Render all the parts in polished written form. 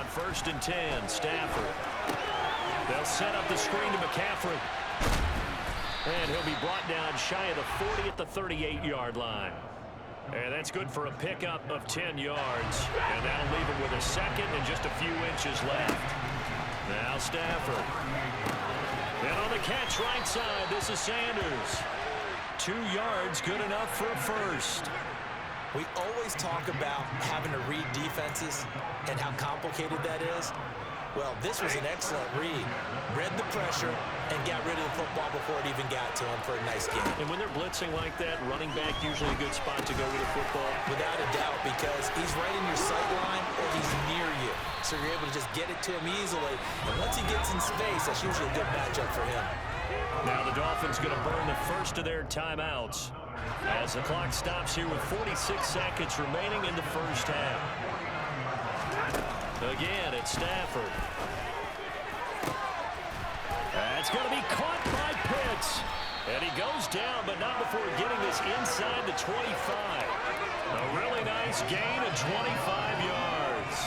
first and 10. Stafford. They'll set up the screen to McCaffrey. And he'll be brought down shy of the 40 at the 38-yard line. And that's good for a pickup of 10 yards. And that'll leave him with a second and just a few inches left. Now Stafford. And on the catch right side, this is Sanders. 2 yards, good enough for a first. We always talk about having to read defenses and how complicated that is. Well, this was an excellent read. Read the pressure and got rid of the football before it even got to him for a nice game. And when they're blitzing like that, running back usually a good spot to go with the football. Without a doubt, because he's right in your sight line or he's near you. So you're able to just get it to him easily. And once he gets in space, that's usually a good matchup for him. Now the Dolphins going to burn the first of their timeouts as the clock stops here with 46 seconds remaining in the first half. Again, it's Stafford. That's going to be caught by Pitts. And he goes down, but not before getting this inside the 25. A really nice gain of 25 yards.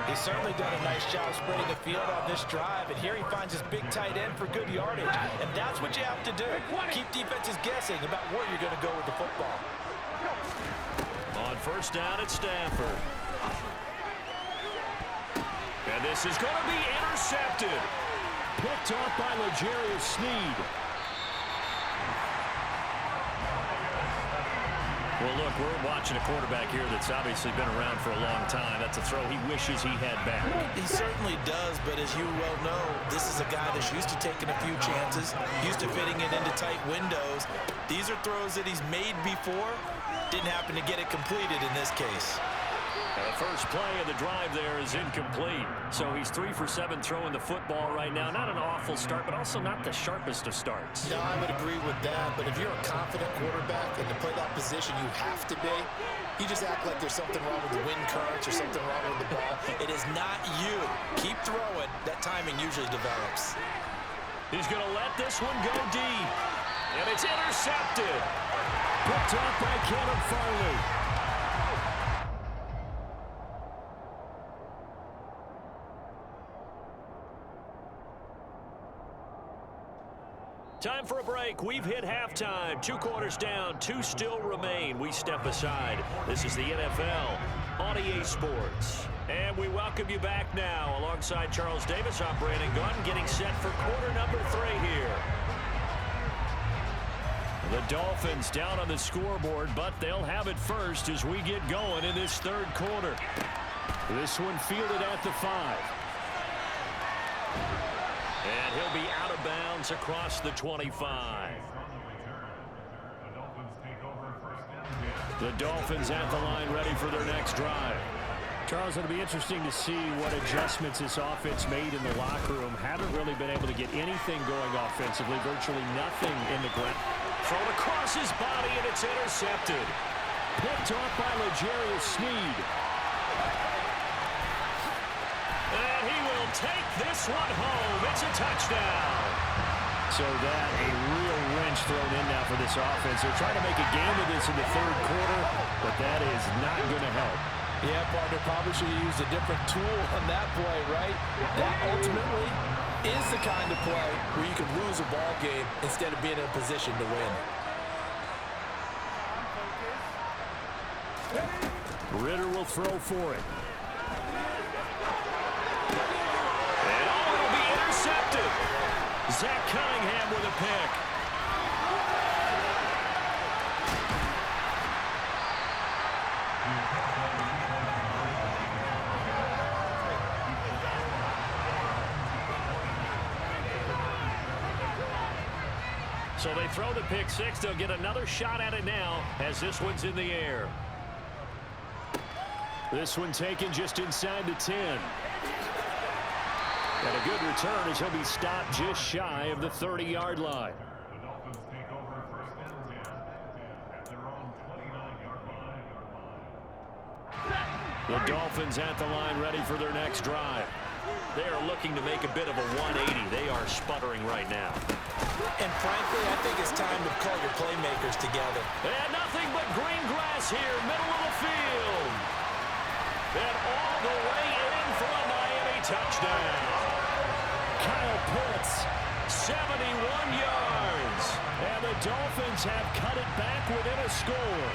He's certainly done a nice job spreading the field on this drive, and here he finds his big tight end for good yardage. And that's what you have to do. Keep defenses guessing about where you're going to go with the football. On first down, it's Stafford. And this is going to be intercepted. Picked off by L'Jarius Sneed. Well, look, we're watching a quarterback here that's obviously been around for a long time. That's a throw he wishes he had back. He certainly does, but as you well know, this is a guy that's used to taking a few chances, used to fitting it into tight windows. These are throws that he's made before. Didn't happen to get it completed in this case. The first play of the drive there is incomplete. So he's 3 for 7 throwing the football right now. Not an awful start, but also not the sharpest of starts. No, I would agree with that. But if you're a confident quarterback and to play that position you have to be, you just act like there's something wrong with the wind currents or something wrong with the ball. It is not you. Keep throwing. That timing usually develops. He's going to let this one go deep. And it's intercepted. Picked off by Caleb Farley. Time for a break. We've hit halftime. 2 quarters down, 2 still remain. We step aside. This is the NFL on EA Sports. And we welcome you back now. Alongside Charles Davis, I'm Brandon Gunn, getting set for quarter number 3 here. The Dolphins down on the scoreboard, but they'll have it first as we get going in this third quarter. This one fielded at the 5. And he'll be out of bounds across the 25. The Dolphins at the line ready for their next drive. Charles, it'll be interesting to see what adjustments this offense made in the locker room. Haven't really been able to get anything going offensively, virtually nothing in the ground. Thrown across his body, and it's intercepted. Picked off by L'Jarius Sneed. And he will take this one home. It's a touchdown. So that a real wrench thrown in now for this offense. They're trying to make a game of this in the third quarter, but that is not going to help. Yeah, partner, probably should have used a different tool on that play, right? That ultimately is the kind of play where you can lose a ball game instead of being in a position to win. Ritter will throw for it. And oh, it'll be intercepted. Zach Cunningham with a pick. So they throw the pick 6. They'll get another shot at it now as this one's in the air. This one taken just inside the 10. And a good return as he'll be stopped just shy of the 30-yard line. The Dolphins at the line ready for their next drive. They are looking to make a bit of a 180. They are sputtering right now. And frankly, I think it's time to call your playmakers together. And nothing but green grass here, middle of the field. And all the way in for a touchdown. Kyle Pitts, 71 yards. And the Dolphins have cut it back within a score.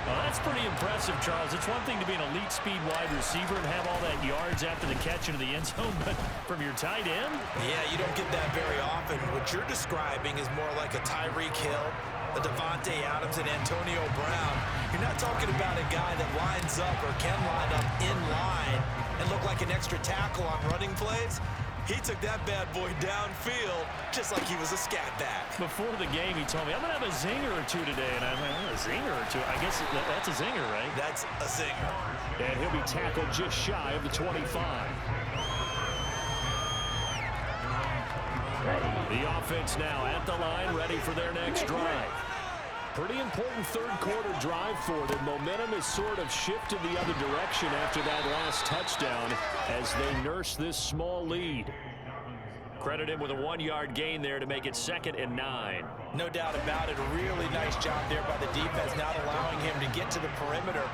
Well, that's pretty impressive, Charles. It's one thing to be an elite speed wide receiver and have all that yards after the catch into the end zone, but from your tight end? Yeah, you don't get that very often. What you're describing is more like a Tyreek Hill, a Devontae Adams, and Antonio Brown. You're not talking about a guy that lines up or can line up in line and look like an extra tackle on running plays. He took that bad boy downfield just like he was a scat back. Before the game, he told me, I'm going to have a zinger or two today. And I'm like, a zinger or two? I guess that's a zinger, right? That's a zinger. And he'll be tackled just shy of the 25. The offense now at the line, ready for their next drive. Pretty important third-quarter drive for them. Momentum has sort of shifted the other direction after that last touchdown as they nurse this small lead. Credit him with a 1-yard gain there to make it 2nd and 9. No doubt about it. A really nice job there by the defense, not allowing him to get to the perimeter.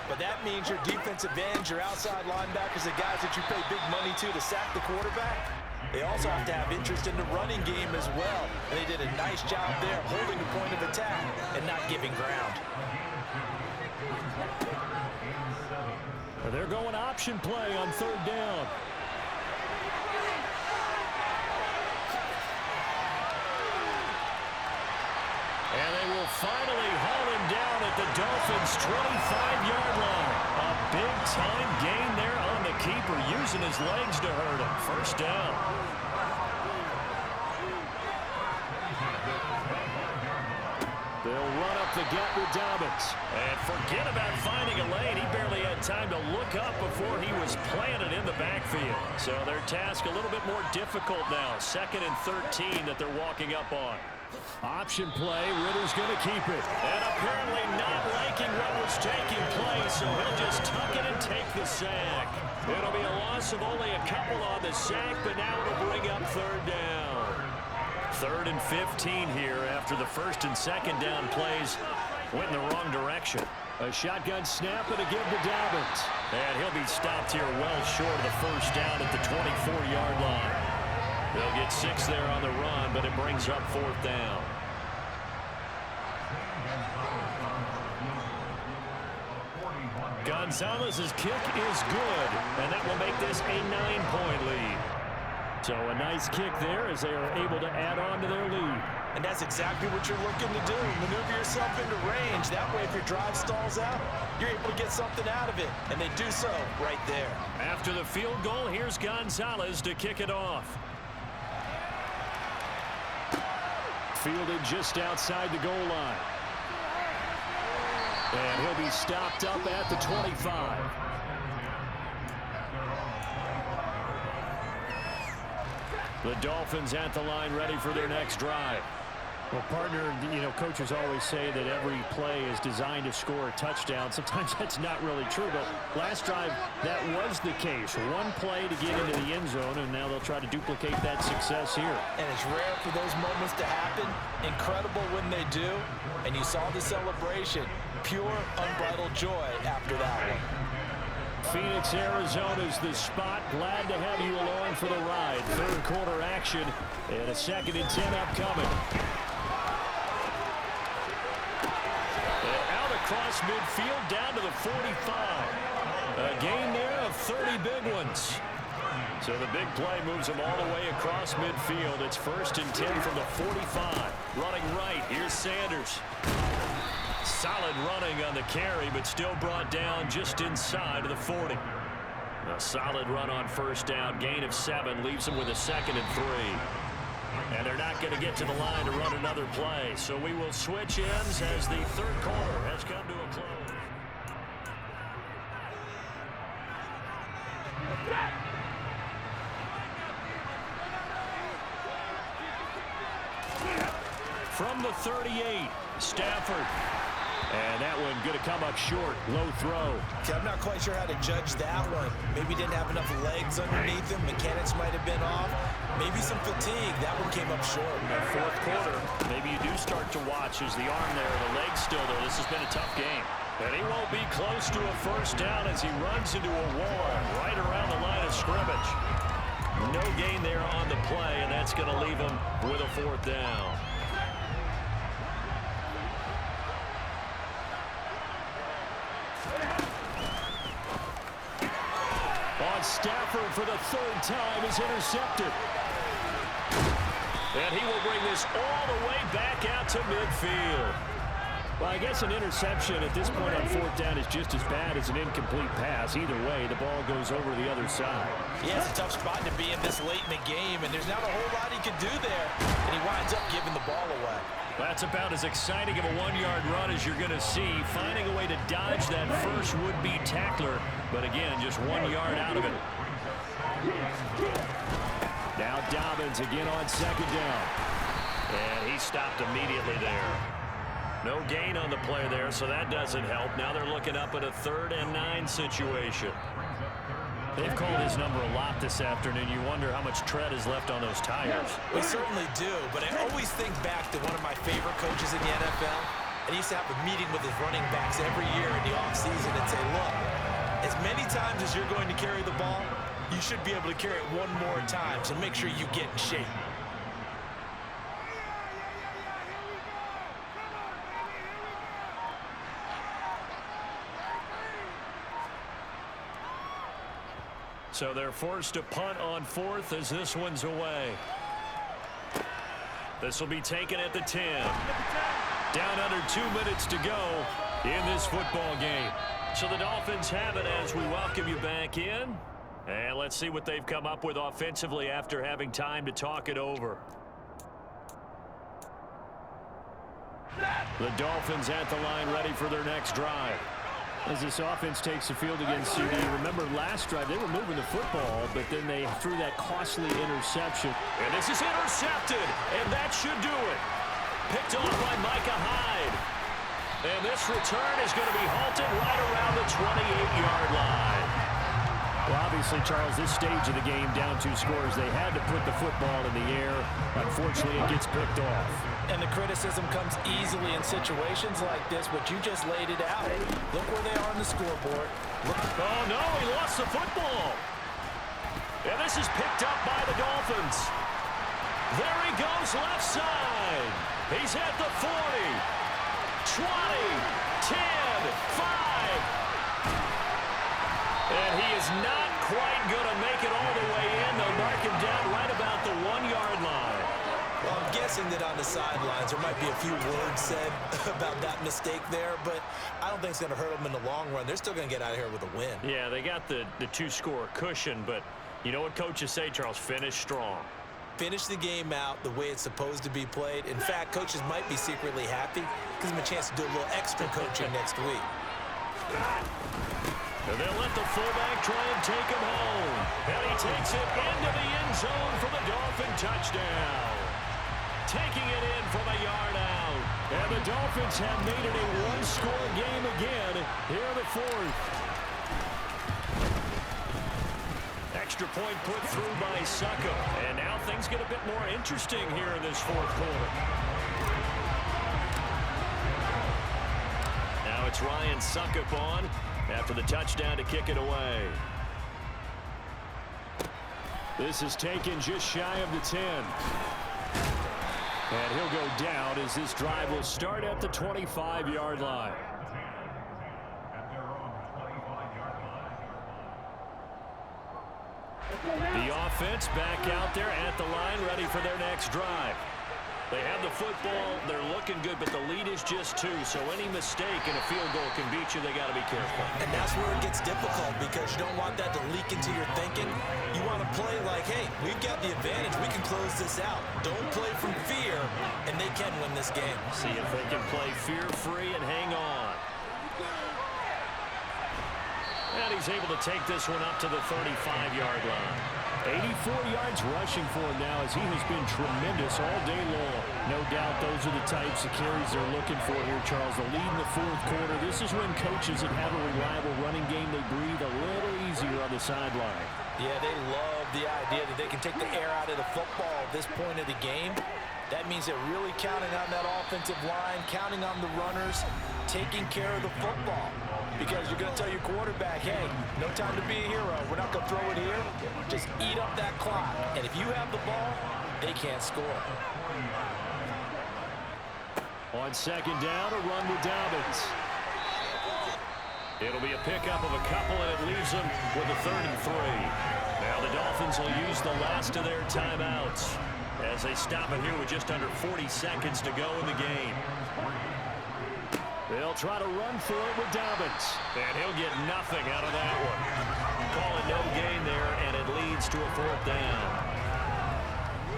But that means your defensive ends, your outside linebackers, the guys that you pay big money to sack the quarterback. They also have to have interest in the running game as well. And they did a nice job there holding the point of attack and not giving ground. They're going option play on 3rd down. And they will finally haul him down at the Dolphins' 25-yard line. A big-time gain there on the keeper, using his legs to hurt him. 1st down. They'll run up the gut with Dobbins. And forget about finding a lane. He barely had time to look up before he was planted in the backfield. So their task a little bit more difficult now. 2nd and 13 that they're walking up on. Option play. Ritter's going to keep it. And apparently not liking what was taking place, so he'll just tuck it and take the sack. It'll be a loss of only a couple on the sack, but now it'll bring up 3rd down. 3rd and 15 here after the 1st and 2nd down plays went in the wrong direction. A shotgun snap and a give to Dobbins. And he'll be stopped here well short of the 1st down at the 24-yard line. They'll get 6 there on the run, but it brings up 4th down. Gonzalez's kick is good, and that will make this a 9-point lead. So a nice kick there as they are able to add on to their lead. And that's exactly what you're looking to do. Maneuver yourself into range. That way, if your drive stalls out, you're able to get something out of it. And they do so right there. After the field goal, here's Gonzalez to kick it off. Fielded just outside the goal line. And he'll be stopped up at the 25. The Dolphins at the line ready for their next drive. Well, partner, coaches always say that every play is designed to score a touchdown. Sometimes that's not really true, but last drive, that was the case. One play to get into the end zone, and now they'll try to duplicate that success here. And it's rare for those moments to happen. Incredible when they do. And you saw the celebration. Pure, unbridled joy after that one. Phoenix, Arizona's the spot. Glad to have you along for the ride. 3rd quarter action and a 2nd and 10 upcoming. And out across midfield down to the 45. A gain there of 30 big ones. So the big play moves them all the way across midfield. It's 1st and 10 from the 45. Running right, here's Sanders. Solid running on the carry, but still brought down just inside of the 40. A solid run on 1st down. Gain of 7 leaves them with a 2nd and 3. And they're not going to get to the line to run another play. So we will switch ends as the 3rd quarter has come to a close. From the 38, Stafford. And that one going to come up short. Low throw. Okay, I'm not quite sure how to judge that one. Maybe didn't have enough legs underneath him. Mechanics might have been off. maybe some fatigue. That one came up short. That fourth quarter, maybe you do start to watch as the arm there, the leg's still there. This has been a tough game. And he won't be close to a first down as he runs into a wall right around the line of scrimmage. No gain there on the play, and that's going to leave him with a fourth down. On Stafford for the third time is intercepted. And he will bring this all the way back out to midfield. Well, I guess an interception at this point on fourth down is just as bad as an incomplete pass. Either way, the ball goes over the other side. Yeah, it's a tough spot to be in this late in the game, and there's not a whole lot he can do there. And he winds up giving the ball away. That's about as exciting of a one-yard run as you're going to see, finding a way to dodge that first would-be tackler. But again, just 1 yard out of it. Now Dobbins again on second down. And he stopped immediately there. No gain on the play there, so that doesn't help. Now they're looking up at a 3rd and 9 situation. They've called his number a lot this afternoon. You wonder how much tread is left on those tires. We certainly do, but I always think back to one of my favorite coaches in the NFL. And he used to have a meeting with his running backs every year in the offseason and say, look, as many times as you're going to carry the ball, you should be able to carry it one more time, so make sure you get in shape. So they're forced to punt on 4th as this one's away. This will be taken at the 10. Down under 2 minutes to go in this football game. So the Dolphins have it as we welcome you back in. And let's see what they've come up with offensively after having time to talk it over. The Dolphins at the line ready for their next drive. As this offense takes the field against CD, remember last drive they were moving the football, but then they threw that costly interception. And this is intercepted, and that should do it. Picked off by Micah Hyde. And this return is going to be halted right around the 28-yard line. Well, obviously, Charles, this stage of the game, down 2 scores, they had to put the football in the air. Unfortunately, it gets picked off. And the criticism comes easily in situations like this, but you just laid it out. Look where they are on the scoreboard. Oh, no, he lost the football. And this is picked up by the Dolphins. There he goes, left side. He's at the 40, 20, 10, 5. And he is not quite going to make it all the way in. They'll mark him down right about the 1 yard line. Well, I'm guessing that on the sidelines there might be a few words said about that mistake there, but I don't think it's going to hurt them in the long run. They're still going to get out of here with a win. Yeah, they got the 2-score cushion, but you know what coaches say, Charles? Finish strong. Finish the game out the way it's supposed to be played. In fact, coaches might be secretly happy. Gives them a chance to do a little extra coaching next week. And they'll let the fullback try and take him home. And he takes it into the end zone for the Dolphin touchdown. Taking it in from a yard out. And the Dolphins have made it a 1-score game again here in the 4th. Extra point put through by Suckup. And now things get a bit more interesting here in this 4th quarter. Now it's Ryan Suckup on after the touchdown to kick it away. This is taken just shy of the 10. And he'll go down as this drive will start at the 25-yard line. The offense back out there at the line, ready for their next drive. They have the football, they're looking good, but the lead is just 2, so any mistake in a field goal can beat you. They got to be careful. And that's where it gets difficult because you don't want that to leak into your thinking. You want to play like, hey, we've got the advantage. We can close this out. Don't play from fear, and they can win this game. See if they can play fear-free and hang on. And he's able to take this one up to the 35-yard line. 84 yards rushing for him now as he has been tremendous all day long. No doubt those are the types of carries they're looking for here, Charles. The lead in the 4th quarter. This is when coaches that have a reliable running game, they breathe a little easier on the sideline. Yeah, they love the idea that they can take the air out of the football at this point of the game. That means they're really counting on that offensive line, counting on the runners, taking care of the football. Because you're going to tell your quarterback, hey, no time to be a hero. We're not going to throw it here. Just eat up that clock. And if you have the ball, they can't score. On second down, a run with Dobbins. It'll be a pickup of a couple, and it leaves them with a 3rd and 3. Now the Dolphins will use the last of their timeouts as they stop it here with just under 40 seconds to go in the game. They'll try to run for it with Dobbins, and he'll get nothing out of that one. Call it no gain there, and it leads to a 4th down.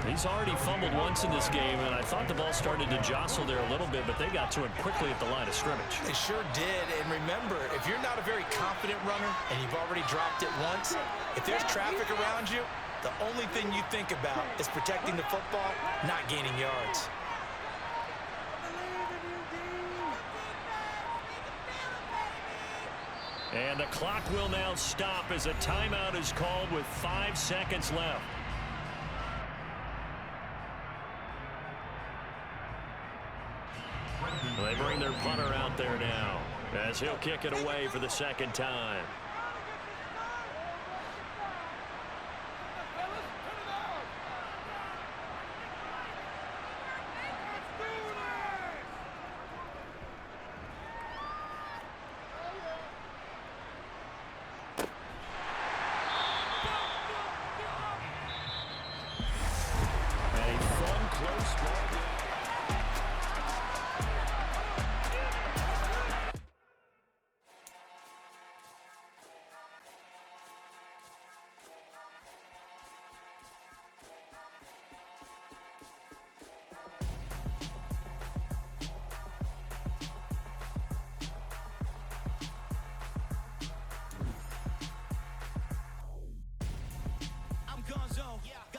He's already fumbled once in this game, and I thought the ball started to jostle there a little bit, but they got to it quickly at the line of scrimmage. They sure did, and remember, if you're not a very confident runner and you've already dropped it once, if there's traffic around you, the only thing you think about is protecting the football, not gaining yards. And the clock will now stop as a timeout is called with 5 seconds left. They bring their punter out there now as he'll kick it away for the 2nd time. A fun, close ball game.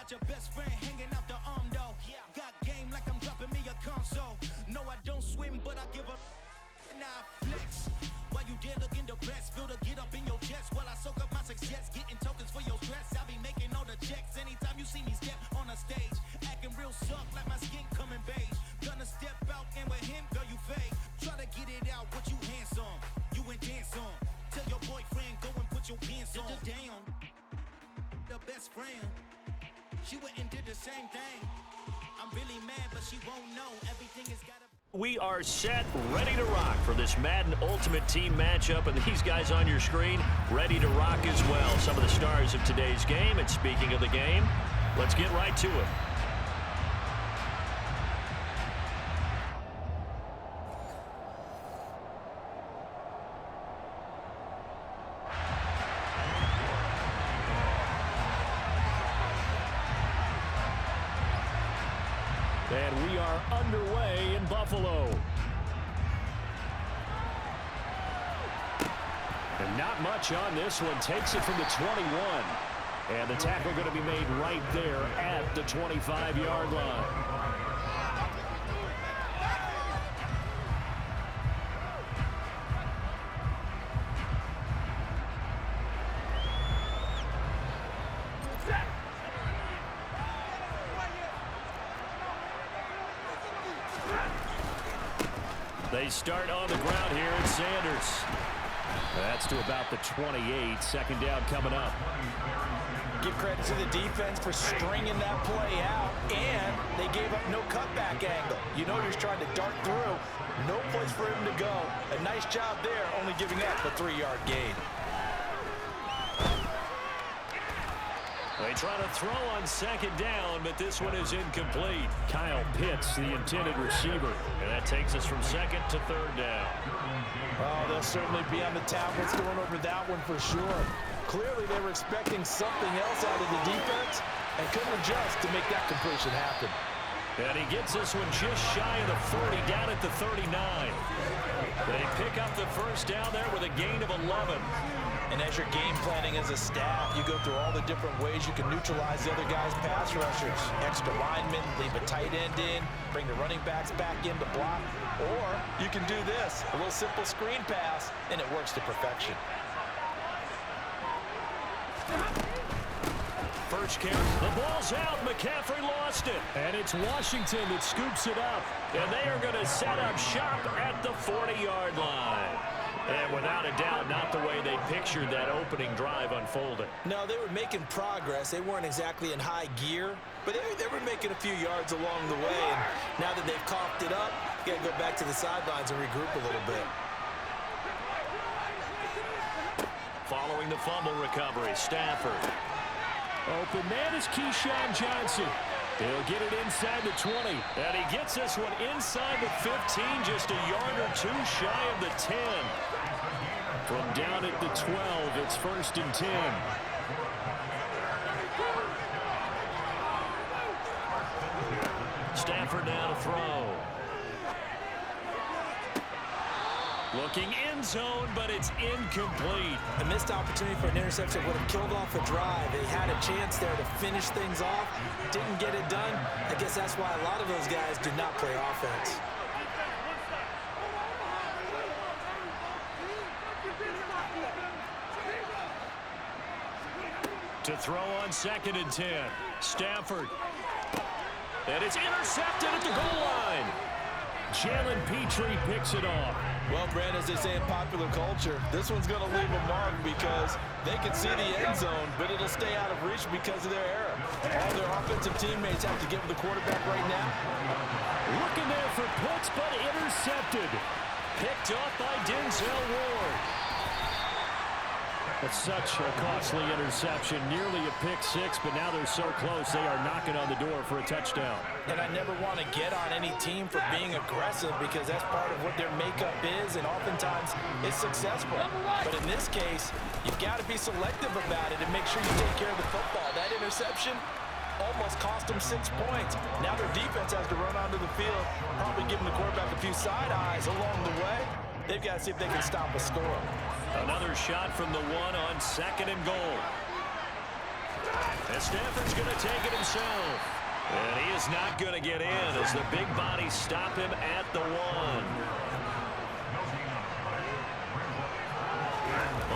Got your best friend hanging out the arm though. Got game like I'm dropping me a console. No, I don't swim, but I give up. And I flex. While you dare look in the best, feel to get up in your chest. While I soak up my success, getting tokens for your stress. I be making all the checks anytime you see me step on a stage. Acting real soft like my skin coming beige. Gonna step out and with him, girl, you fake. Try to get it out, what you handsome. You and dance on. Tell your boyfriend, go and put your pants on. Down. The best friend. She went and did the same thing. I'm really mad, but she won't know. Everything is gotta. We are set, ready to rock for this Madden Ultimate Team matchup, and these guys on your screen ready to rock as well. Some of the stars of today's game, and speaking of the game, let's get right to it. And we are underway in Buffalo. And not much on this one. Takes it from the 21. And the tackle going to be made right there at the 25-yard line. They start on the ground here, and Sanders. That's to about the 28. 2nd down coming up. Give credit to the defense for stringing that play out, and they gave up no cutback angle. You know you're trying to dart through. No place for him to go. A nice job there, only giving up a 3-yard gain. They try to throw on 2nd down, but this one is incomplete. Kyle Pitts, the intended receiver. And that takes us from 2nd to 3rd down. Oh, they'll certainly be on the tablets going over that one for sure. Clearly, they were expecting something else out of the defense and couldn't adjust to make that completion happen. And he gets this one just shy of the 40, down at the 39. They pick up the 1st down there with a gain of 11. And as you're game planning as a staff, you go through all the different ways you can neutralize the other guy's pass rushers. Extra linemen, leave a tight end in, bring the running backs back in to block. Or you can do this, a little simple screen pass, and it works to perfection. first carry. The ball's out. McCaffrey lost it. And it's Washington that scoops it up. And they are going to set up shop at the 40-yard line. And without a doubt, not the way they pictured that opening drive unfolding. No, they were making progress. They weren't exactly in high gear, but they were making a few yards along the way. And now that they've coughed it up, you got to go back to the sidelines and regroup a little bit. Following the fumble recovery, Stafford. Open man is Keyshawn Johnson. He'll get it inside the 20. And he gets this one inside the 15, just a yard or two shy of the 10. From down at the 12, it's 1st and 10. Stafford now to throw. Looking end zone, but it's incomplete. A missed opportunity for an interception would have killed off a drive. They had a chance there to finish things off. Didn't get it done. I guess that's why a lot of those guys do not play offense. To throw on 2nd and 10. Stafford. And it's intercepted at the goal line. Jalen Petrie picks it off. Well, Brand, as they say in popular culture, this one's going to leave a mark because they can see the end zone, but it'll stay out of reach because of their error. All their offensive teammates have to give the quarterback right now. Looking there for Pitts, but intercepted. Picked off by Denzel Ward. That's such a costly interception, nearly a pick six, but now they're so close they are knocking on the door for a touchdown. And I never want to get on any team for being aggressive because that's part of what their makeup is, and oftentimes it's successful. But in this case, you've got to be selective about it and make sure you take care of the football. That interception almost cost them 6 points. Now their defense has to run onto the field, probably giving the quarterback a few side eyes along the way. They've got to see if they can stop a score. Another shot from the 1 on 2nd and goal. And Stafford's going to take it himself. And he is not going to get in as the big bodies stop him at the 1.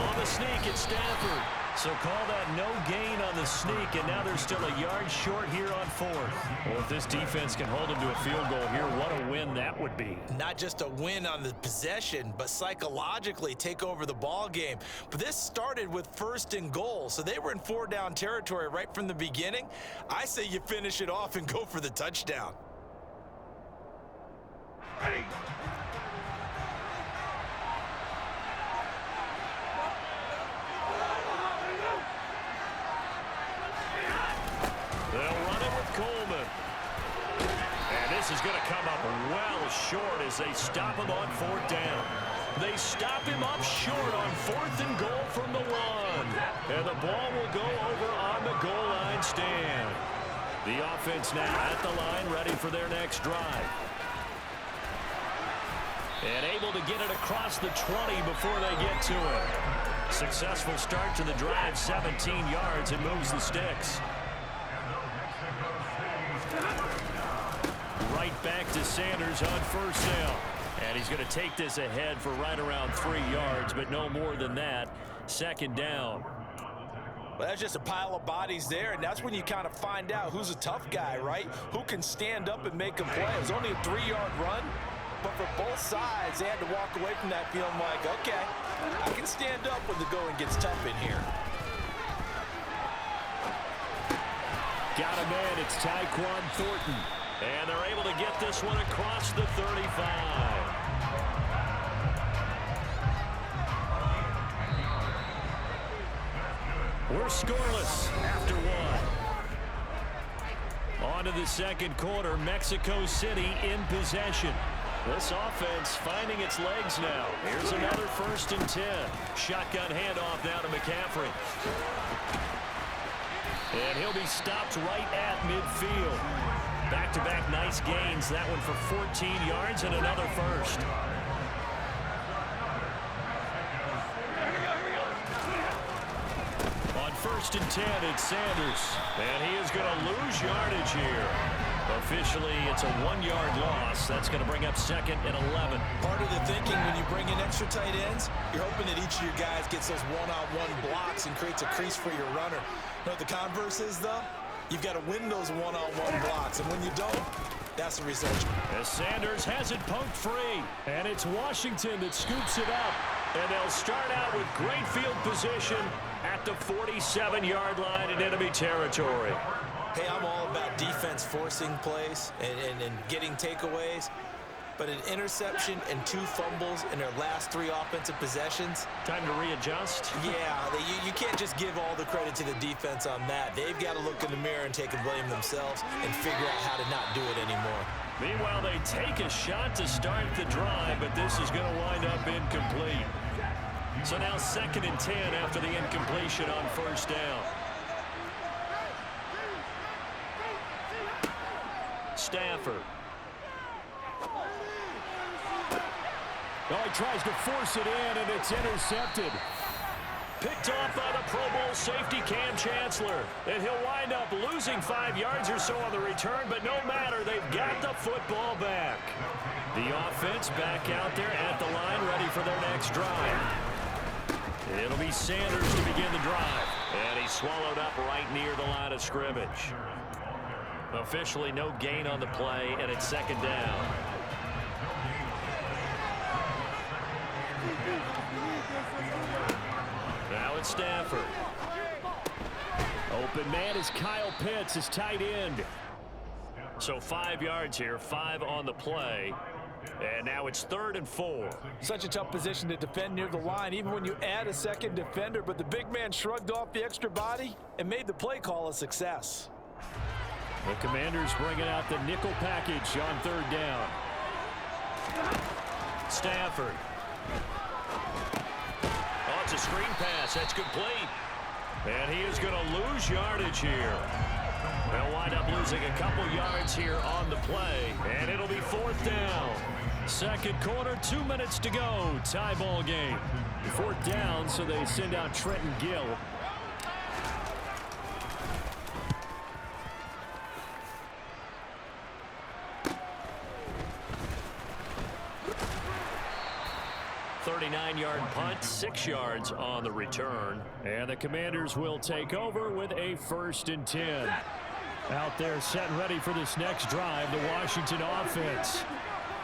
On the sneak, it's Stafford. So call that no gain on the sneak, and now they're still a yard short here on 4th. Well, if this defense can hold them to a field goal here, what a win that would be. Not just a win on the possession, but psychologically take over the ball game. But this started with 1st and goal, so they were in 4-down territory right from the beginning. I say you finish it off and go for the touchdown. Hey. This is going to come up well short as they stop him on 4th down. They stop him up short on 4th and goal from the 1. And the ball will go over on the goal line stand. The offense now at the line, ready for their next drive. And able to get it across the 20 before they get to it. Successful start to the drive, 17 yards, and moves the sticks. Right back to Sanders on 1st down. And he's going to take this ahead for right around 3 yards, but no more than that. 2nd down. Well, that's just a pile of bodies there, and that's when you kind of find out who's a tough guy, right? Who can stand up and make a play. It was only a 3-yard run, but for both sides, they had to walk away from that feeling like, okay, I can stand up when the going gets tough in here. Got a man, it's Tyquan Thornton. And they're able to get this one across the 35. We're scoreless after 1. On to the 2nd quarter. Mexico City in possession. This offense finding its legs now. Here's another 1st and 10. Shotgun handoff now to McCaffrey. And he'll be stopped right at midfield. Back-to-back nice gains. That one for 14 yards and another 1st. On 1st and 10, it's Sanders. And he is going to lose yardage here. Officially, it's a 1-yard loss. That's going to bring up 2nd and 11. Part of the thinking when you bring in extra extra tight ends, you're hoping that each of your guys gets those one-on-one blocks and creates a crease for your runner. You know what the converse is, though? You've got to win those one-on-one blocks, and when you don't, that's the result. As Sanders has it punked free, and it's Washington that scoops it up. And they'll start out with great field position at the 47-yard line in enemy territory. Hey, I'm all about defense forcing plays and getting takeaways. But an interception and 2 fumbles in their last 3 offensive possessions. Time to readjust. Yeah, you can't just give all the credit to the defense on that. They've got to look in the mirror and take the blame themselves and figure out how to not do it anymore. Meanwhile, they take a shot to start the drive, but this is going to wind up incomplete. So now 2nd and 10 after the incompletion on 1st down. Stafford. Oh, he tries to force it in, and it's intercepted. Picked off by the Pro Bowl safety Cam Chancellor. And he'll wind up losing 5 yards or so on the return, but no matter, they've got the football back. The offense back out there at the line, ready for their next drive. It'll be Sanders to begin the drive. And he's swallowed up right near the line of scrimmage. Officially no gain on the play, and it's 2nd down. Now it's Stafford. Open man is Kyle Pitts, his tight end. So 5 yards here, 5 on the play. And now it's 3rd and 4. Such a tough position to defend near the line, even when you add a second defender. But the big man shrugged off the extra body and made the play call a success. The Commanders bringing out the nickel package on 3rd down. Stafford. Oh, it's a screen pass. That's complete. And he is going to lose yardage here. They'll wind up losing a couple yards here on the play. And it'll be 4th down. 2nd quarter, 2 minutes to go. Tie ball game. 4th down, so they send out Trenton Gill. Yard punt, 6 yards on the return. And the Commanders will take over with a 1st and 10. Out there set and ready for this next drive, the Washington offense.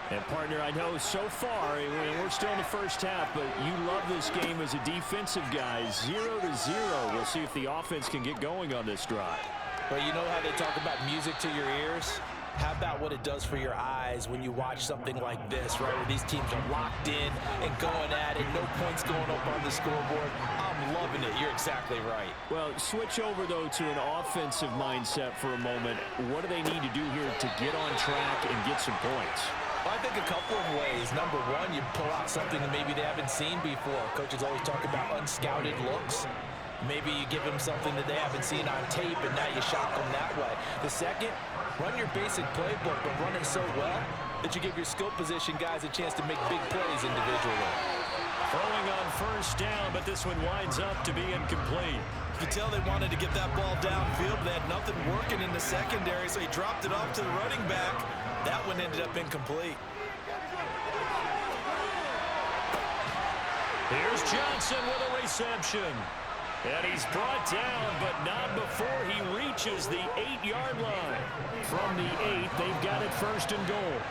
And partner, I know so far, we're still in the first half, but you love this game as a defensive guy. 0-0. We'll see if the offense can get going on this drive. Well, you know how they talk about music to your ears? How about what it does for your eyes when you watch something like this, right, where these teams are locked in and going at it, no points going up on the scoreboard? I'm loving it. You're exactly right. Well, switch over, though, to an offensive mindset for a moment. What do they need to do here to get on track and get some points? Well, I think a couple of ways. Number one, you pull out something that maybe they haven't seen before. Coaches always talk about unscouted looks. Maybe you give them something that they haven't seen on tape, and now you shock them that way. The second, run your basic playbook, but run it so well that you give your skill position guys a chance to make big plays individually. Throwing on 1st down, but this one winds up to be incomplete. You can tell they wanted to get that ball downfield, but they had nothing working in the secondary, so he dropped it off to the running back. That one ended up incomplete. Here's Johnson with a reception. And he's brought down, but not before he reaches the 8-yard line. From the 8, they've got it 1st and goal.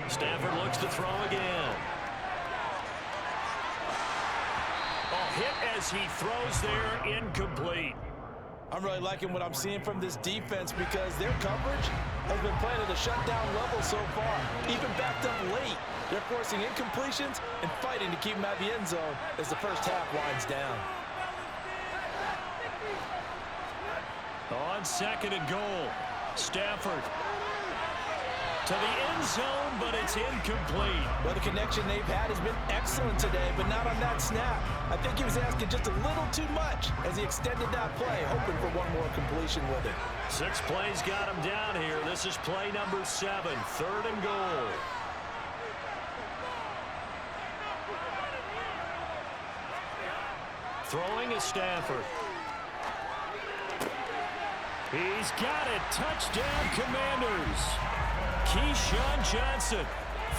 Stafford looks to throw again. Oh, hit as he throws there, incomplete. I'm really liking what I'm seeing from this defense because their coverage has been playing at a shutdown level so far. Even backed up late, they're forcing incompletions and fighting to keep them out of the end zone as the first half winds down. On 2nd and goal, Stafford to the end zone, but it's incomplete. Well, the connection they've had has been excellent today, but not on that snap. I think he was asking just a little too much as he extended that play, hoping for one more completion with it. 6 plays got him down here. This is play number 7, 3rd and goal. Throwing is Stafford. He's got it. Touchdown, Commanders. Keyshawn Johnson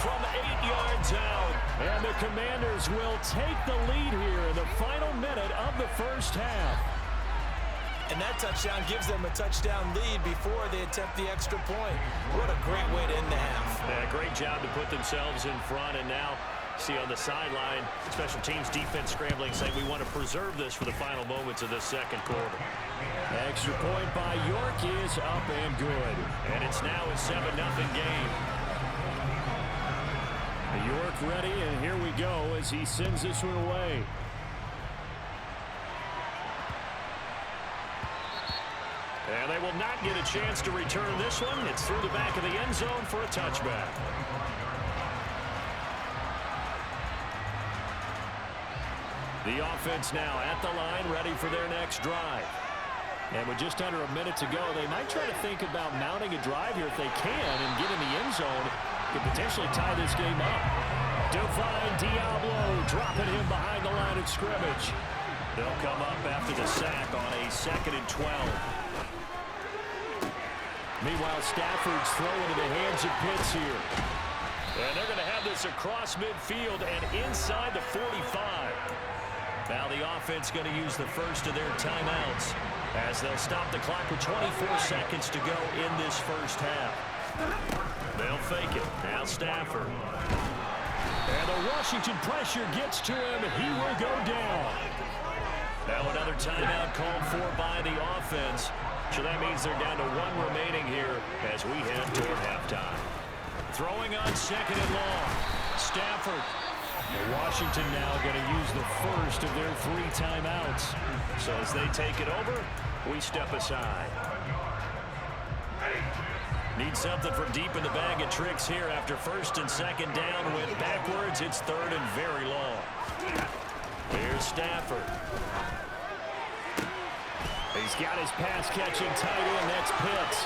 from 8 yards out. And the Commanders will take the lead here in the final minute of the first half. And that touchdown gives them a touchdown lead before they attempt the extra point. What a great way to end the half. Yeah, great job to put themselves in front. And now, see on the sideline, special teams defense scrambling, saying we want to preserve this for the final moments of this second quarter. Extra point by York is up and good. And it's now a 7-0 game. York ready, and here we go as he sends this one away. And they will not get a chance to return this one. It's through the back of the end zone for a touchback. The offense now at the line, ready for their next drive. And with just under a minute to go, they might try to think about mounting a drive here if they can and get in the end zone. Could potentially tie this game up. Divine Diablo dropping him behind the line of scrimmage. They'll come up after the sack on a 2nd and 12. Meanwhile, Stafford's throwing into the hands of Pitts here. And they're going to have this across midfield and inside the 45. Now the offense going to use the first of their timeouts as they'll stop the clock with 24 seconds to go in this first half. They'll fake it. Now Stafford. And the Washington pressure gets to him. He will go down. Now another timeout called for by the offense. So that means they're down to 1 remaining here as we head toward halftime. Throwing on 2nd and long. Stafford. Washington now going to use the first of their 3 timeouts. So as they take it over, we step aside. Need something from deep in the bag of tricks here after 1st and 2nd down. Went backwards. It's 3rd and very long. Here's Stafford. He's got his pass-catching tight end. That's Pitts.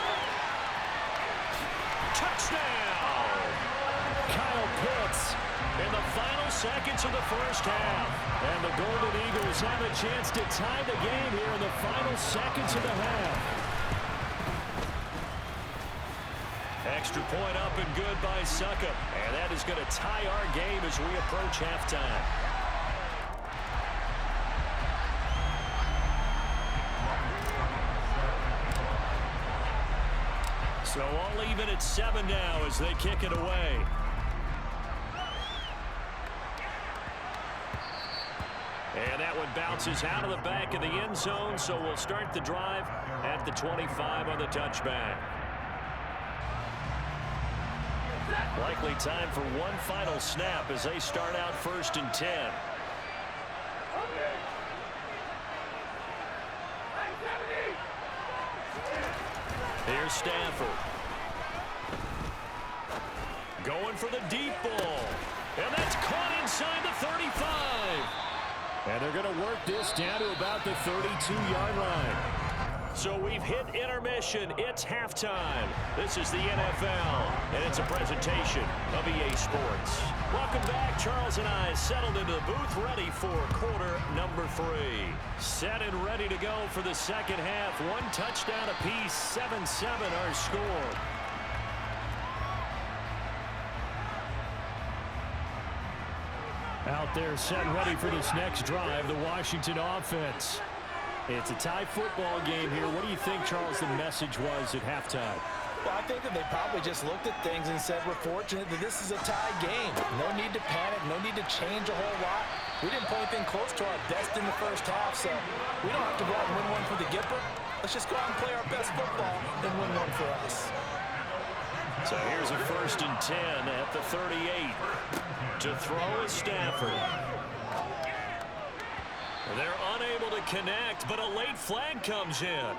Touchdown! Kyle Pitts in the final seconds of the first half. And the Golden Eagles have a chance to tie the game here in the final seconds of the half. Extra point up and good by Suckup. And that is going to tie our game as we approach halftime. So all even at 7 now as they kick it away. And that one bounces out of the back of the end zone, so we'll start the drive at the 25 on the touchback. Likely time for one final snap as they start out 1st and 10. Here's Stafford. Going for the deep ball. And that's caught inside the 35. And they're going to work this down to about the 32-yard line. So we've hit intermission. It's halftime. This is the NFL, and it's a presentation of EA Sports. Welcome back. Charles and I settled into the booth, ready for quarter number 3. Set and ready to go for the second half. 1 touchdown apiece, 7-7 our score. Out there set and ready for this next drive, the Washington offense. It's a tie football game here. What do you think, Charles, the message was at halftime? Well, I think that they probably just looked at things and said, we're fortunate that this is a tie game. No need to panic, no need to change a whole lot. We didn't play anything close to our best in the first half, so we don't have to go out and win one for the Gipper. Let's just go out and play our best football and win one for us. So here's a 1st and 10 at the 38. To throw is Stafford. They're unable to connect, but a late flag comes in.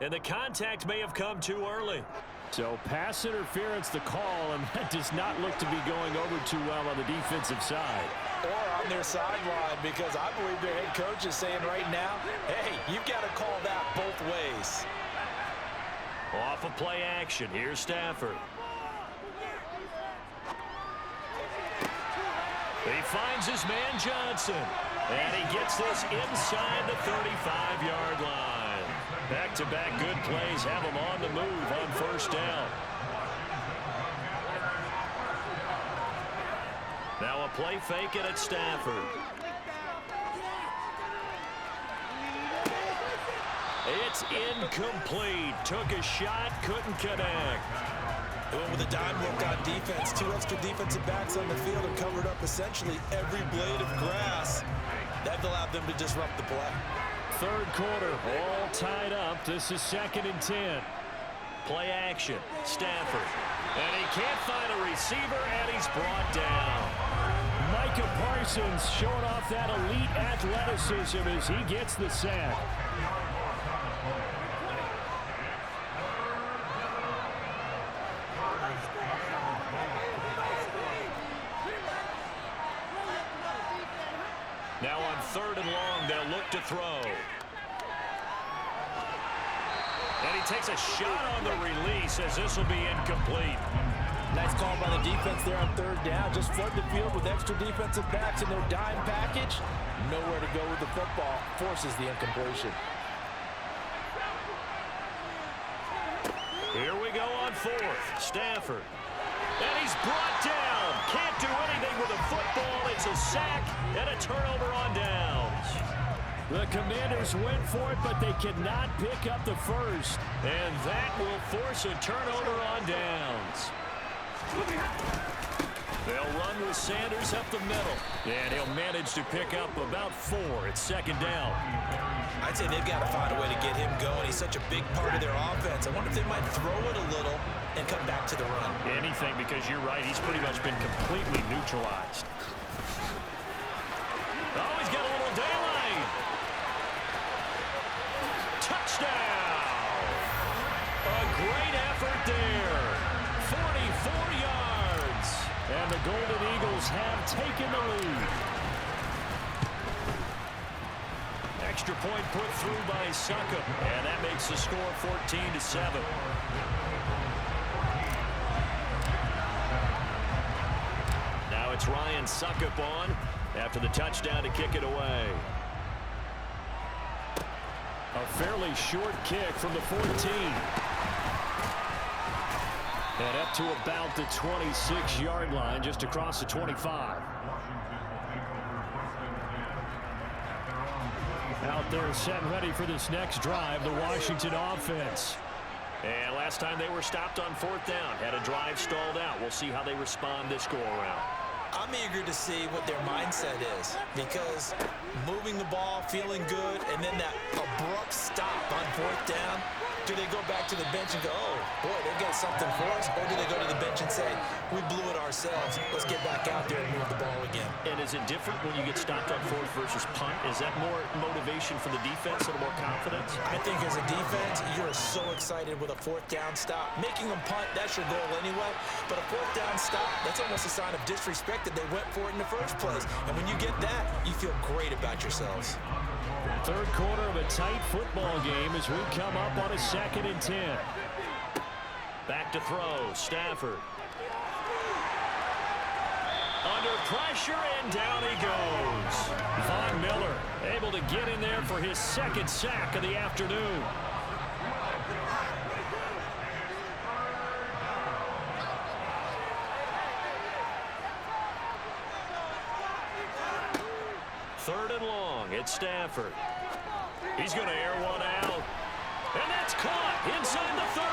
And the contact may have come too early. So pass interference the call, and that does not look to be going over too well on the defensive side. Or on their sideline, because I believe their head coach is saying right now, hey, you've got to call that both ways. Off of play action, here's Stafford. He finds his man Johnson. And he gets this inside the 35-yard line. Back-to-back good plays have him on the move on 1st down. Now a play fake it at Stafford. It's incomplete. Took a shot, couldn't connect. They went with a dime look on defense. 2 extra defensive backs on the field and covered up essentially every blade of grass. That allowed them to disrupt the play. Third quarter, all tied up. This is 2nd and 10. Play action, Stafford. And he can't find a receiver, and he's brought down. Micah Parsons showing off that elite athleticism as he gets the sack. Now on 3rd and long, they'll look to throw. And he takes a shot on the release as this will be incomplete. Nice call by the defense there on 3rd down. Just flood the field with extra defensive backs in their dime package. Nowhere to go with the football. Forces the incompletion. Here we go on 4th. Stafford. And he's brought down. Can't do anything with the football. It's a sack and a turnover on downs. The Commanders went for it, but they cannot pick up the first. And that will force a turnover on downs. They'll run with Sanders up the middle. And he'll manage to pick up about 4 at 2nd down. I'd say they've got to find a way to get him going. He's such a big part of their offense. I wonder if they might throw it a little and come back to the run. Anything, because you're right. He's pretty much been completely neutralized. Oh, he's got a little daylight. Touchdown. A great effort there. 44 yards. And the Golden Eagles have taken the lead. Extra point put through by Succop, and that makes the score 14-7. Now it's Ryan Succop on after the touchdown to kick it away. A fairly short kick from the 14. And up to about the 26-yard line, just across the 25. Out there set and ready for this next drive, the Washington offense. And last time they were stopped on 4th down, had a drive stalled out. We'll see how they respond this go-around. I'm eager to see what their mindset is, because moving the ball, feeling good, and then that abrupt stop on 4th down, do they go back to the bench and go, oh, boy, they've got something for us? Or do they go to the bench and say, we blew it ourselves, let's get back out there and move the ball again? And is it different when you get stopped on 4th versus punt? Is that more motivation for the defense, a little more confidence? I think as a defense, you're so excited with a 4th down stop. Making them punt, that's your goal anyway. But a 4th down stop, that's almost a sign of disrespect that they went for it in the first place. And when you get that, you feel great about yourselves. Third quarter of a tight football game as we come up on a 2nd and 10. Back to throw, Stafford. Under pressure, and down he goes. Von Miller able to get in there for his 2nd sack of the afternoon. Third and long, it's Stafford. He's going to air one out. And that's caught inside the 30.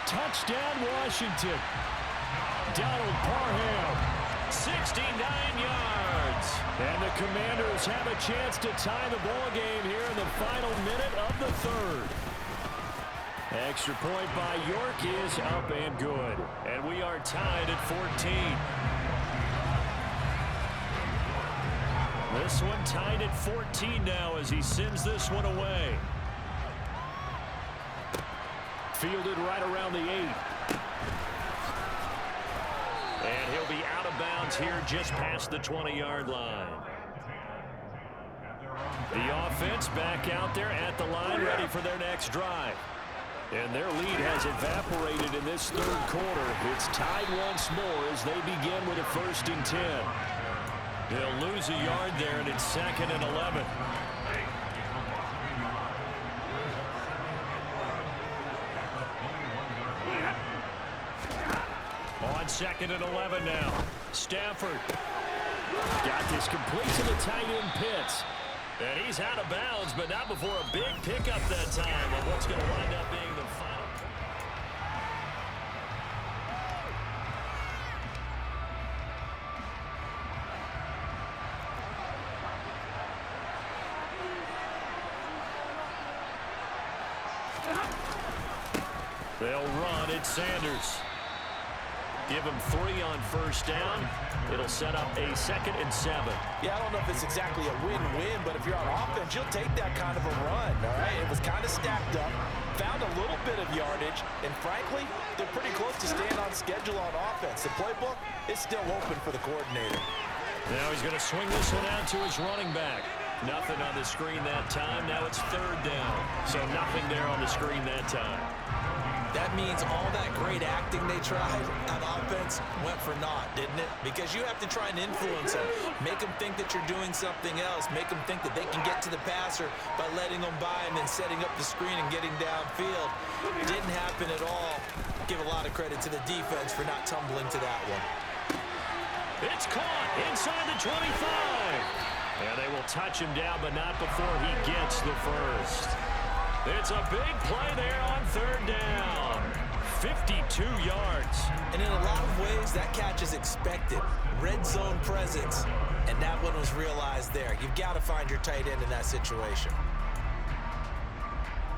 Touchdown, Washington. Donald Parham. 69 yards. And the Commanders have a chance to tie the ball game here in the final minute of the 3rd. Extra point by York is up and good. And we are tied at 14. This one tied at 14 now as he sends this one away. Fielded right around the 8. And he'll be out of bounds here just past the 20-yard line. The offense back out there at the line, ready for their next drive. And their lead has evaporated in this 3rd quarter. It's tied once more as they begin with a 1st and 10. They'll lose a yard there, and it's 2nd and 11. On 2nd and 11 now. Stafford. Got this complete to the tight end Pitts. And he's out of bounds, but not before a big pickup that time of what's going to wind up being the final. They'll run it, Sanders. Give him 3 on 1st down. It'll set up a 2nd and 7. Yeah, I don't know if it's exactly a win-win, but if you're on offense, you'll take that kind of a run, all right? It was kind of stacked up, found a little bit of yardage, and frankly, they're pretty close to staying on schedule on offense. The playbook is still open for the coordinator. Now he's going to swing this one out to his running back. Nothing on the screen that time. Now it's 3rd down. So nothing there on the screen that time. That means all that great acting they tried on offense went for naught, didn't it? Because you have to try and influence them. Make them think that you're doing something else. Make them think that they can get to the passer by letting them by and then setting up the screen and getting downfield. Didn't happen at all. Give a lot of credit to the defense for not tumbling to that one. It's caught inside the 25. And they will touch him down, but not before he gets the first. It's a big play there on 3rd down. 52 yards. And in a lot of ways, that catch is expected. Red zone presence. And that one was realized there. You've got to find your tight end in that situation.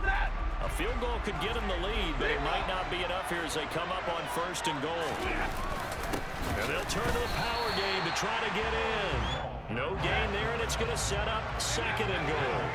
A field goal could get him the lead, but it might not be enough here as they come up on 1st and goal. And they'll turn to the power game to try to get in. No gain there, and it's going to set up 2nd and goal.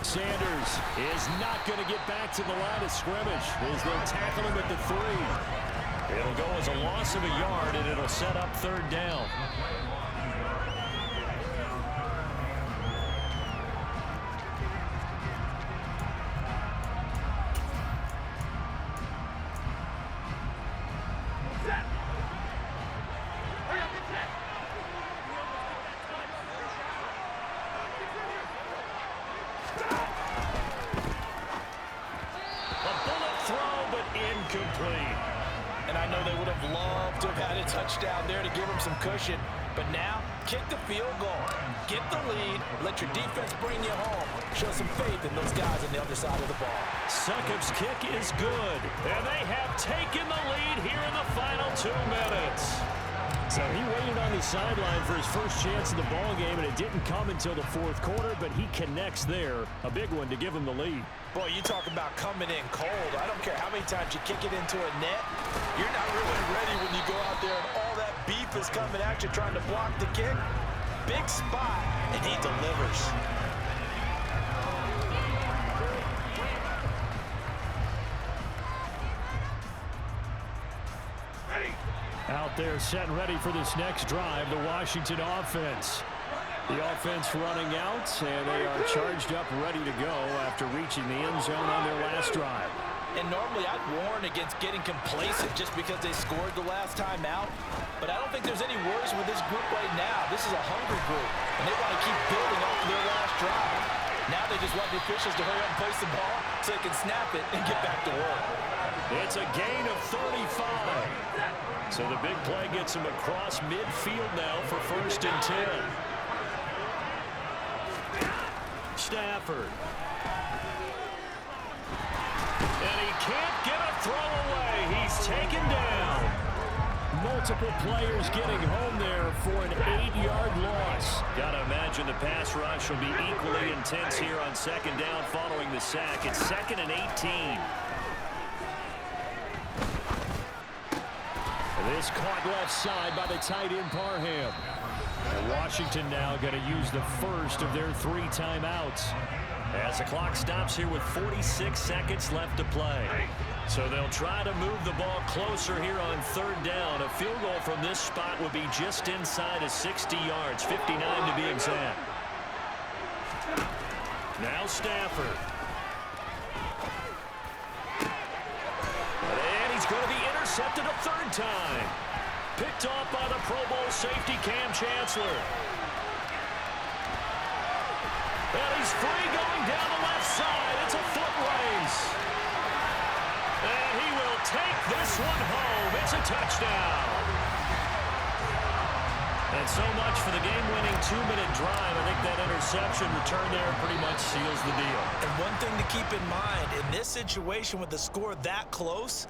Sanders is not going to get back to the line of scrimmage as they'll tackle him at the 3. It'll go as a loss of a yard, and it'll set up 3rd down. Incomplete. And I know they would have loved to have had a touchdown there to give him some cushion. But now, kick the field goal. Get the lead. Let your defense bring you home. Show some faith in those guys on the other side of the ball. Sukup's kick is good. And they have taken the lead here in the final 2 minutes. So he waited on the sideline for his first chance of the ball game, and it didn't come until the 4th quarter, but he connects there. A big one to give him the lead. Boy, you talk about coming in cold. I don't care how many times you kick it into a net. You're not really ready when you go out there and all that beef is coming at you trying to block the kick. Big spot, and he delivers. Out there set and ready for this next drive, the Washington offense. The offense running out, and they are charged up, ready to go after reaching the end zone on their last drive. And normally I'd warn against getting complacent just because they scored the last time out. But I don't think there's any worries with this group right now. This is a hungry group, and they want to keep building off of their last drive. Now they just want the officials to hurry up and place the ball so they can snap it and get back to work. It's a gain of 35. So the big play gets him across midfield now for 1st and 10. Stafford. And he can't get a throw away. He's taken down. Multiple players getting home there for an 8-yard loss. Gotta imagine the pass rush will be equally intense here on 2nd down following the sack. It's 2nd and 18. This caught left side by the tight end Parham. And Washington now going to use the first of their 3 timeouts. As the clock stops here with 46 seconds left to play. So they'll try to move the ball closer here on 3rd down. A field goal from this spot would be just inside of 60 yards, 59 to be exact. Now Stafford. And he's going to be intercepted a third time. Picked off by the Pro Bowl safety Cam Chancellor. And he's free going down the left side. It's a foot race. And he will take this one home. It's a touchdown. And so much for the game-winning 2-minute drive. I think that interception return there pretty much seals the deal. And one thing to keep in mind, in this situation with the score that close,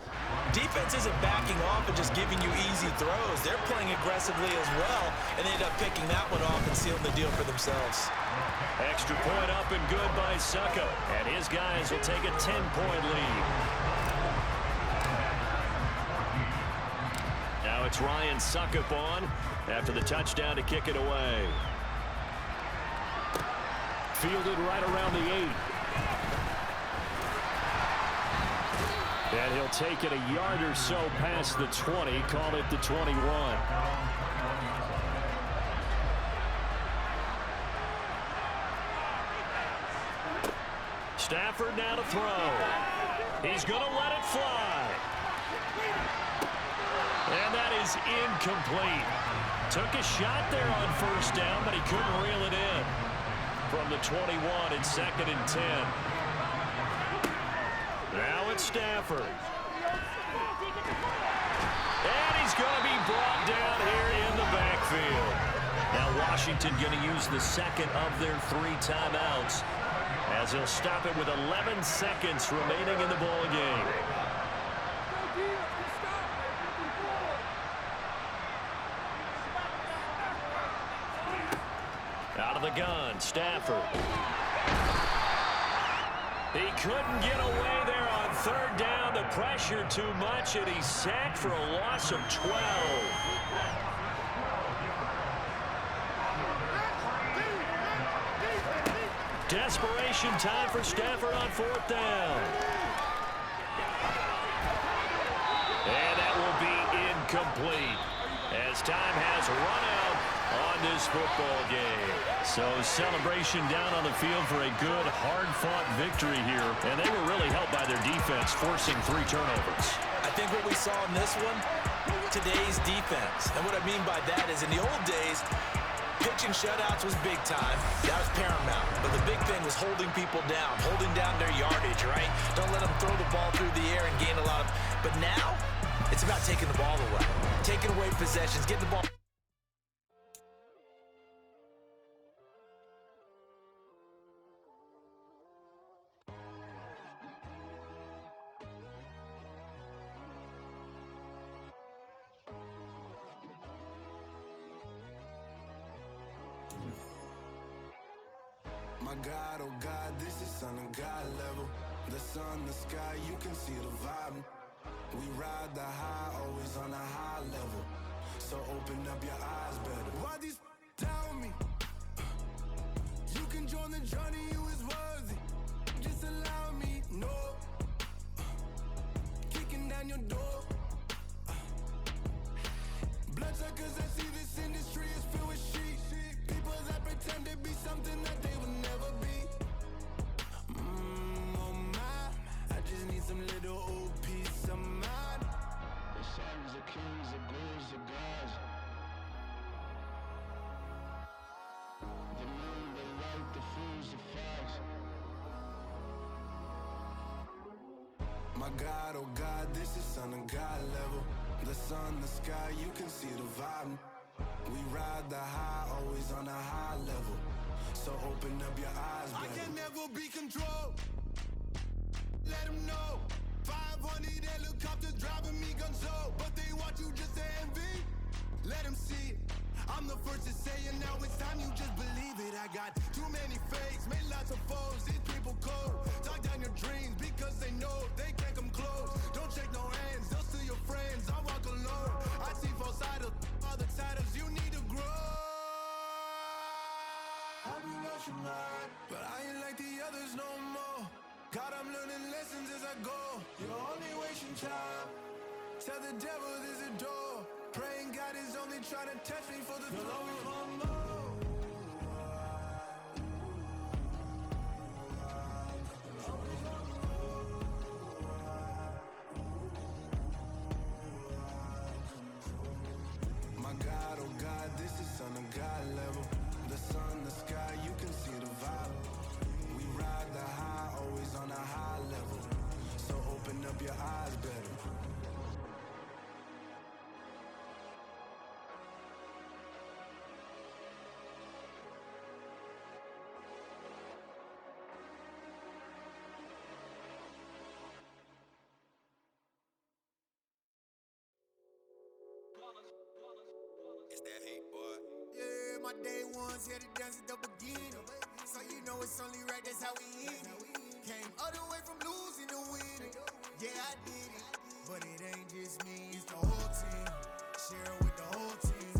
defense isn't backing off and just giving you easy throws. They're playing aggressively as well, and they end up picking that one off and sealing the deal for themselves. Extra point up and good by Suckup. And his guys will take a 10-point lead. Now it's Ryan Suckup on after the touchdown to kick it away. Fielded right around the 8. And he'll take it a yard or so past the 20, call it the 21. Stafford now to throw. He's going to let it fly. And that is incomplete. Took a shot there on first down, but he couldn't reel it in. From the 21, it's 2nd and 10. Now it's Stafford. And he's going to be brought down here in the backfield. Now Washington going to use the second of their 3 timeouts, as he'll stop it with 11 seconds remaining in the ball game. Out of the gun, Stafford. He couldn't get away there on third down. The pressure too much, and he's sacked for a loss of 12. Desperation time for Stafford on 4th down. And that will be incomplete, as time has run out on this football game. So celebration down on the field for a good, hard-fought victory here. And they were really helped by their defense, forcing 3 turnovers. I think what we saw in this one, today's defense. And what I mean by that is in the old days, pitching shutouts was big time. That was paramount. But the big thing was holding people down, holding down their yardage, right? Don't let them throw the ball through the air and gain a lot of... But now, it's about taking the ball away. Taking away possessions, getting the ball... My God, oh God, this is Son of God level. The sun, the sky, you can see the vibe. We ride the high, always on a high level. So open up your eyes better. Why these tell me? You can join the journey, you is worthy. Just allow me, no. Kicking down your door. Bloodsuckers that see this industry is filled with sheep. People that pretend to be something that they will never be. Oh my, I just need some little old peace of mind. The sons of kings, the ghouls, the gods. The moon, the light, the fools, the facts. My God, oh God, this is Son of God level. The sun, the sky, you can see the vibe. We ride the high, always on a high level. So open up your eyes, baby. I can never be controlled. Let them know. 500 helicopters driving me gunso. But they want you just to envy. Let them see it. I'm the first to say it, now it's time you just believe it. I got too many fakes, made lots of foes. These people cold. Talk down your dreams because they know they can't come close. Don't shake no hands, they'll steal your friends. I walk alone. I see false idols, other titles. You need to grow. Have you lost your mind? But I ain't like the others no more. God, I'm learning lessons as I go. You're only wasting time. Tell the devil there's a door. Praying God is only trying to test me for the throne. day ones here to dance at the beginning. So you know it's only right, that's how we end it. Came all the way from losing to winning. Yeah, I did it. But it ain't just me, it's the whole team. Share it with the whole team.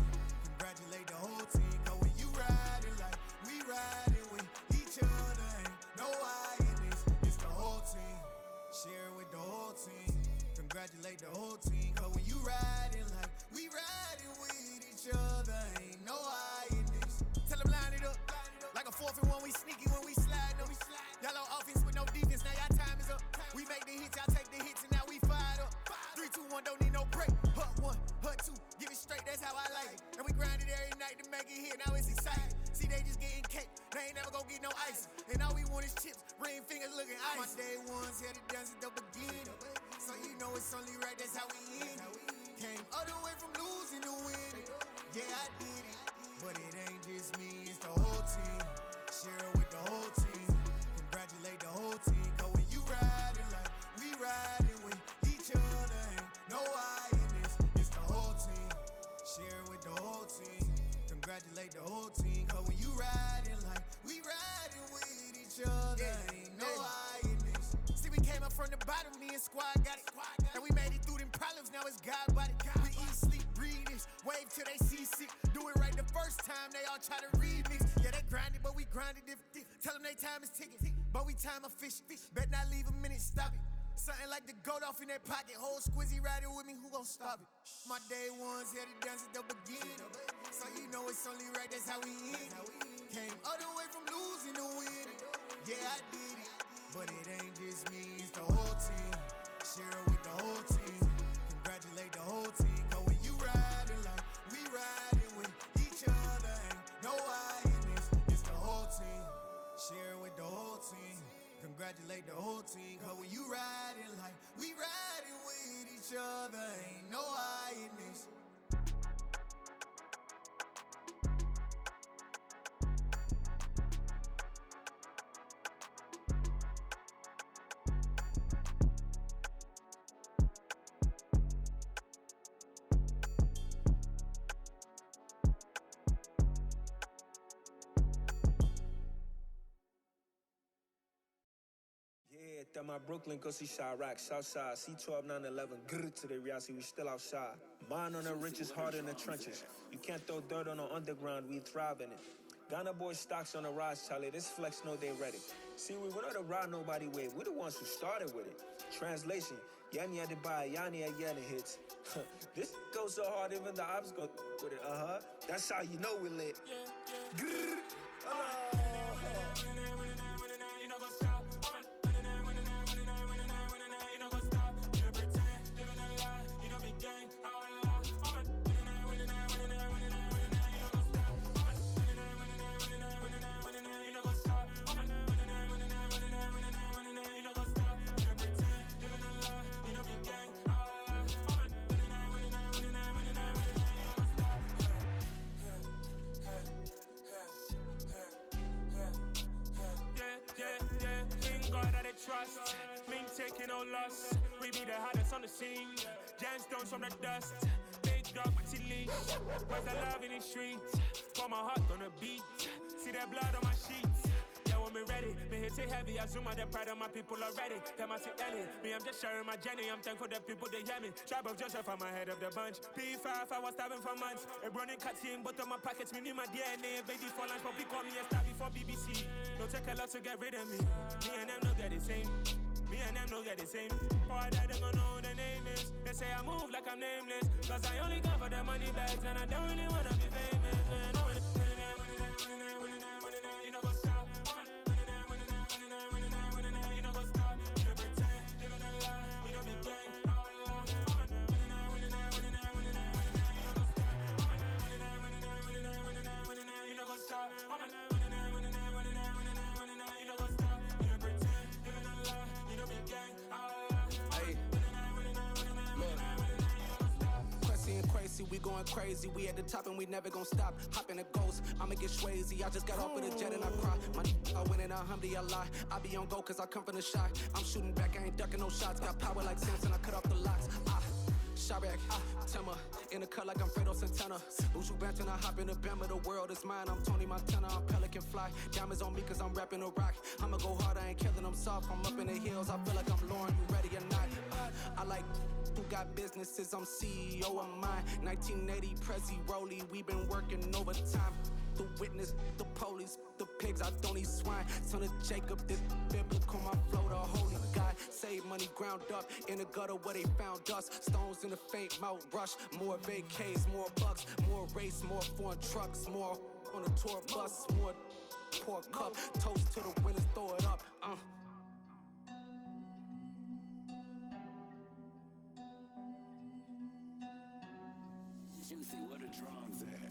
Congratulate the whole team. Cause when you riding like we riding with each other, ain't no I in this. It's the whole team. Share it with the whole team. Congratulate the whole team. Cause when you riding like we riding with each other, ain't no I in this. Tell them line it up. Like a 4th and 1, we sneaky when we slide. No, y'all on offense with no defense, now y'all time is up. We make the hits, y'all take the hits, and now we fired up. 3, 2, 1, don't need no break. Hut 1, hut 2, give it straight, that's how I like it. And we grind it every night to make it hit, now it's exciting. See, they just getting cake, they ain't never gonna get no ice. And all we want is chips, ring fingers looking ice. My day ones here to dance at the beginning. So you know it's only right, that's how we end it. Came all the way from losing to winning. Yeah, I did it. But it ain't just me, it's the whole team. Share it with the whole team. Congratulate the whole team. Cause when you riding like we riding with each other, ain't no I in this. It's the whole team. Share it with the whole team. Congratulate the whole team. Cause when you riding like we riding with each other, ain't no I in this. See, we came up from the bottom, me and squad got it. And we made it through them problems, now it's God body. We eat, sleep, breathe this. Wave till they see sick. Do it right the first time, they all try to remix. Yeah, they grinded, but we grinded different. Tell them they time is ticking, but we time a fish. Bet not leave a minute, stop it. Something like the goat off in that pocket. Whole squizzy riding with me, who gon' stop it? My day ones here to dance at the beginning. So you know it's only right, that's how we end it. Came all the way from losing to winning. Yeah, I did it. But it ain't just me, it's the whole team. Share it with the whole team. Congratulate the whole team. Cause when you riding like we riding with each other, ain't no I in this. It's the whole team. Share it with the whole team. Congratulate the whole team. Cause when you riding like we riding with each other, ain't no I in this. Yeah, that my Brooklyn, go see Chirac, Southside, C12, 911, grr to the reality, we still outside. Mine on the riches, hard in the trenches. You can't throw dirt on the underground, we thrive in it. Ghana boys stocks on the rise, Charlie, this flex know they ready. See, we not a ride nobody wave, we the ones who started with it. Translation, Yanni had to buy, Yanni had Yanni hits. This goes so hard, even the ops go with it, That's how you know we lit. Grr, trust, me taking no loss. We be the hardest on the scene. Gemstones from the dust. Big dog, pretty leash. Where's the love in the streets? For my heart gonna beat. See that blood on my sheets. Yeah, when me ready, me hit it heavy. I zoom out the pride of my people already. Them I see Ellie. Me, I'm just sharing my journey. I'm thankful the people they hear me. Tribe of Joseph, I'm ahead of the bunch. P5, I was starving for months. A running cut in both of my pockets. Me need my DNA. Baby for lunch, but we call me a star before BBC. Don't take a lot to get rid of me. Me and them don't get the same. Me and them don't get the same. Boy, that they gonna know who the name is. They say I move like I'm nameless. Cause I only come for the money bags. And I don't really wanna be famous. You know what's up? You know what's up? You pretend, living a lie. You know the gang. You know what's up? Crazy, we going crazy, we at the top and we never gon' stop. Hop in a ghost, I'ma get swayzy. I just got off with a jet and I cry. My I win and I humdy, I lie. I be on go cause I come from the shot. I'm shooting back, I ain't ducking no shots. Got power like Samson, I cut off the locks. Chirac, Timmer, in the cut like I'm Fredo Santana. Buju Banton, I hop in the Bama, the world is mine. I'm Tony Montana, I'm Pelican Fly. Diamonds on me cause I'm rapping a rock. I'ma go hard, I ain't killing them soft. I'm up in the hills, I feel like I'm Lauren, you ready or not? I like who got businesses, I'm CEO of mine. 1980 Prezi Rolly, we been working overtime. The witness, the police, the pigs, I don't eat swine. Son of Jacob, this biblical, my flow, the holy God. Save money ground up in the gutter where they found dust. Stones in the faint mouth rush. More vacays, more bucks, more race, more foreign trucks, more on a tour bus, more pour cup. Toast to the winners, throw it up. Juicy, what a drums at?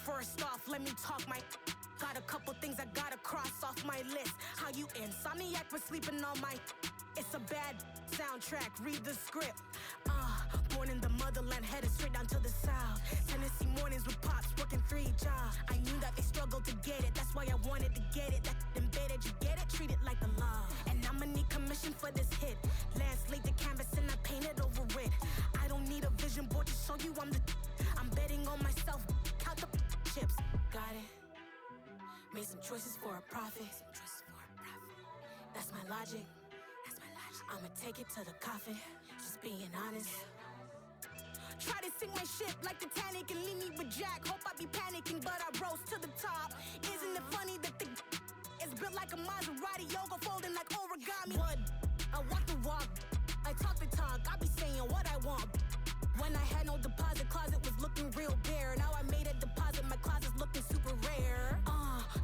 First off, let me talk my. Got a couple things I gotta cross off my list. How you insomniac for sleeping on my. It's a bad soundtrack, read the script. Born in the motherland, headed straight down to the south. Tennessee mornings with pops, working 3 jobs. I knew that they struggled to get it, that's why I wanted to get it. That embedded, you get it, treat it like a law. And I'ma need commission for this hit. Lance laid the canvas and I painted over it. I don't need a vision board to show you I'm the. I'm betting on myself, count the chips. Got it. Made some choices for a profit. That's my logic. I'ma take it to the coffin, just being honest. Try to sink my ship like Titanic and leave me with Jack. Hope I be panicking, but I rose to the top. Isn't it funny that the is built like a Maserati, yoga folding like origami? What? I walk the walk, I talk the talk, I be saying what I want. When I had no deposit, closet was looking real bare. Now I made a deposit, my closet's looking super rare.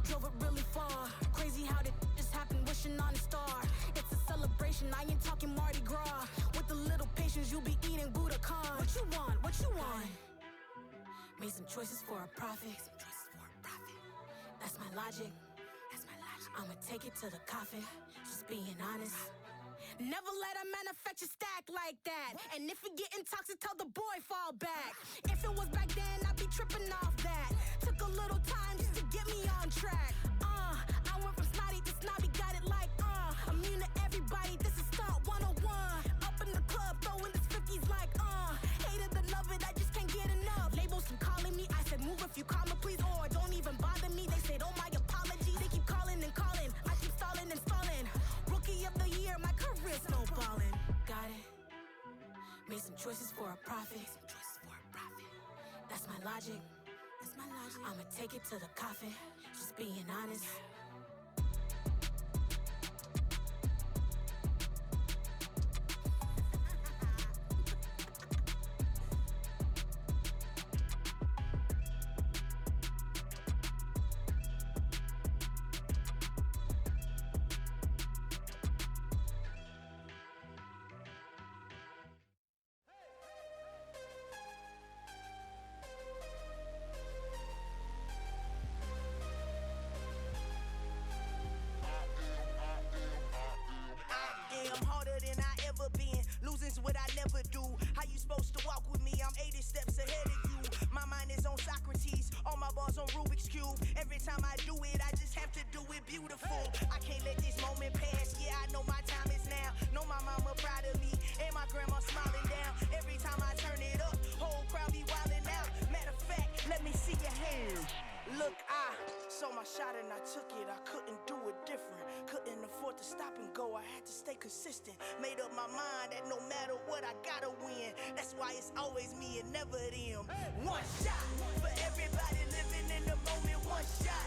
Drove it really far. Crazy how did this happen, wishing on a star. It's a celebration, I ain't talking Mardi Gras. With a little patience, you'll be eating Budokan. What you want, what you want? Made some choices for a profit. That's my logic. I'ma take it to the coffin, just being honest. Never let a manufacture stack like that. And if it getting toxic, tell the boy fall back. If it was back then, I'd be tripping off that. Took a little time just to get me on track. I went from snotty to snobby, got it like immune to everybody, this is stunt 101. Up in the club, throwing this 50s like hate it and love it, I just can't get enough. Labels keep calling me, I said move if you call me please, or don't even bother me. They said oh my apology, they keep calling and calling. I keep stalling and stalling. Rookie of the year, my career snowballing. Got it. Made some choices for a profit. That's my logic. I'ma take it to the coffin, just being honest. Losing's what I never do. How you supposed to walk with me? I'm 80 steps ahead of you. My mind is on Socrates, all my bars on Rubik's Cube. Every time I do it, I just have to do it beautiful. I can't let this moment pass. Yeah, I know my time is now. Know my mama proud of me, and my grandma smiling down. Every time I turn it up, whole crowd be wildin' out. Matter of fact, let me see your hands. Look, I saw my shot and I took it. I couldn't do it different. Couldn't afford to stop and go. I had to stay consistent. Made up my mind that no matter what, I gotta win. That's why it's always me and never them. One shot for everybody living in the moment. One shot.